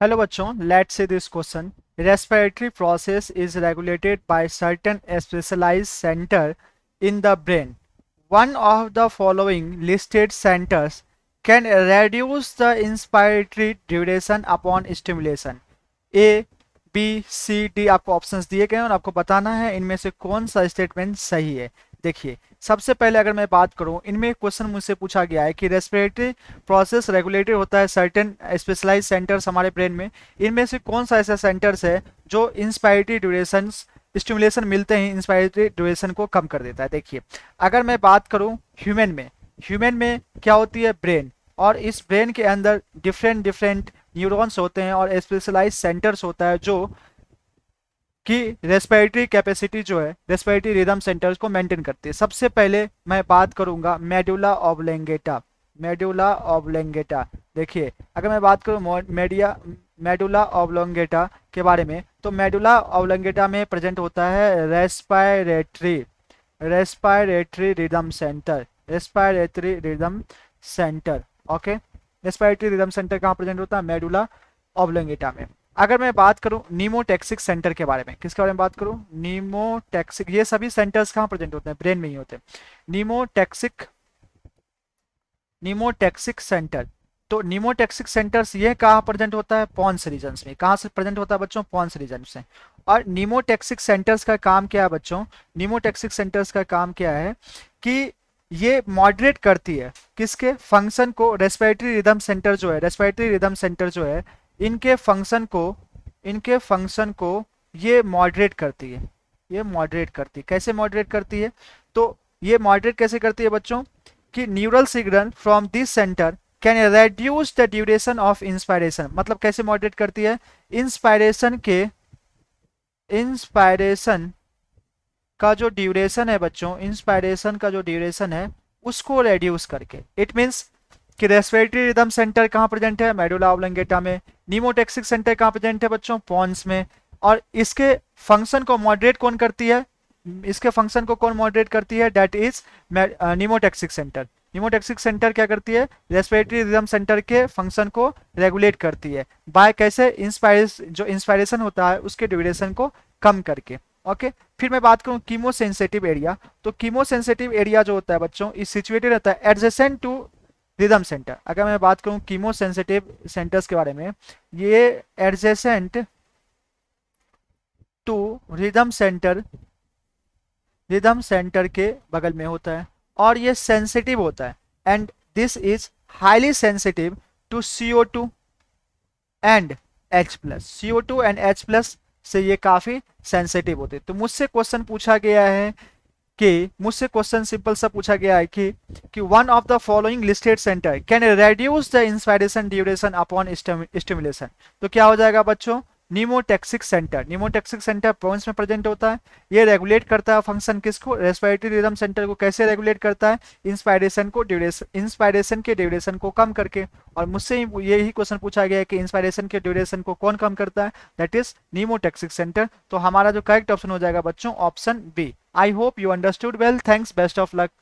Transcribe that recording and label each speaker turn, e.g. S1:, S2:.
S1: Hello बच्चों, let's see this question. Respiratory process is regulated by certain specialised centre in the brain. One of the following listed centers can reduce the inspiratory duration upon stimulation. A, B, C, D आपको options दिए गए हैं और आपको बताना है इनमें से कौन सा स्टेटमेंट सही है। देखिए, सबसे पहले अगर मैं बात करूं, इनमें क्वेश्चन मुझसे पूछा गया है कि रेस्पिरेटरी प्रोसेस रेगुलेटेड होता है सर्टेन स्पेशलाइज सेंटर्स हमारे ब्रेन में। इनमें से कौन सा ऐसा सेंटर्स है जो इंस्पायरेटरी ड्यूरेशन स्टिमुलेशन मिलते ही इंस्पायरेटरी ड्यूरेशन को कम कर देता है। देखिए, अगर मैं बात करूं ह्यूमन में क्या होती है, ब्रेन। और इस ब्रेन के अंदर डिफरेंट डिफरेंट न्यूरॉन्स होते हैं और स्पेशलाइज सेंटर्स होता है जो कि रेस्पिरेटरी कैपेसिटी जो है, रेस्पिरेटरी रिदम सेंटर्स को मेंटेन करती है। सबसे पहले मैं बात करूंगा मेडुला ऑब्लेंगेटा। मेडुला ऑब्लेंगेटा, देखिए, अगर मैं बात करूं मेडुला ऑब्लोंगेटा के बारे में, तो मेडुला ऑब्लोंगेटा में प्रेजेंट होता है respiratory rhythm centre. Respiratory rhythm centre, okay. Respiratory rhythm centre कहाँ प्रेजेंट होता है? मेडुला ऑब्लोंगेटा में। अगर मैं बात करूं नीमोटेक्सिक सेंटर के बारे में, किसके बारे में बात करूं? नीमोटेक्सिक, ये सभी सेंटर्स कहाँ प्रेजेंट होते हैं? ब्रेन में ही होते हैं। नीमोटेक्सिक नीमोटेक्सिक सेंटर, तो नीमोटेक्सिक सेंटर्स ये कहाँ प्रेजेंट होता है? पॉन्स रीजन्स में। कहाँ से प्रेजेंट होता है बच्चों? पॉन्स रीजन से। और नीमोटेक्सिक सेंटर्स का काम क्या है बच्चों? नीमोटेक्सिक सेंटर्स का काम क्या है कि ये मॉडरेट करती है किसके फंक्शन को? रेस्पिरेटरी रिदम सेंटर जो है, रेस्पिरेटरी रिदम सेंटर जो है, इनके फंक्शन को ये मॉडरेट करती है। ये मॉडरेट करती है। कैसे मॉडरेट करती है? तो ये मॉडरेट कैसे करती है बच्चों कि neural signal from this centre can reduce the duration of inspiration. मतलब कैसे मॉडरेट करती है? इंस्पायरेशन का जो ड्यूरेशन है बच्चों, इंस्पायरेशन का जो ड्यूरेशन है उसको रेड्यूस करके। इट मीन्स कि रेस्पिरेटरी रिदम सेंटर कहाँ प्रेजेंट है? मेडुला ऑब्लोंगेटा में। नीमोटेक्सिक सेंटर कहाँ प्रेजेंट है बच्चों? पॉन्स में। और इसके फंक्शन को मॉडरेट कौन करती है? इसके फंक्शन को कौन मॉडरेट करती है? That is pneumotaxic center. Pneumotaxic center क्या करती है? रेस्पिरेटरी रिदम सेंटर के फंक्शन को रेगुलेट करती है। बाय कैसे? जो इंस्पायरेशन होता है उसके ड्यूरेशन को कम करके, ओके। फिर मैं बात करूं कीमो सेंसिटिव एरिया, तो कीमो सेंसिटिव एरिया जो होता है बच्चों, इस सिचुएटेड रहता है एडजेसेंट टू रिदम सेंटर। अगर मैं बात करूं कीमो सेंसिटिव सेंटर्स के बारे में, ये एडजेसेंट टू रिदम सेंटर के बगल में होता है और ये सेंसिटिव होता है। And this is highly sensitive to CO2 and H+। CO2 and H+ से ये काफी सेंसिटिव होते हैं। तो मुझसे क्वेश्चन पूछा गया है कि मुझसे क्वेश्चन सिंपल सा पूछा गया है कि one of the following listed centre can reduce the inspiration duration upon stimulation. तो क्या हो जाएगा बच्चों? नीमोटेक्सिक सेंटर। नीमोटेक्सिक सेंटर पॉइंट्स में प्रेजेंट होता है। ये रेगुलेट करता है फंक्शन किसको? रेस्पिरेटरी रिदम सेंटर को। कैसे रेगुलेट करता है? इंस्पायरेशन के ड्यूरेशन को कम करके। और मुझसे यही क्वेश्चन पूछा गया है कि इंस्पायरेशन के ड्यूरेशन को कौन कम करता है? That is pneumotaxic center. तो हमारा जो करेक्ट ऑप्शन हो जाएगा बच्चों, option B. I hope you understood well. Thanks. Best of luck.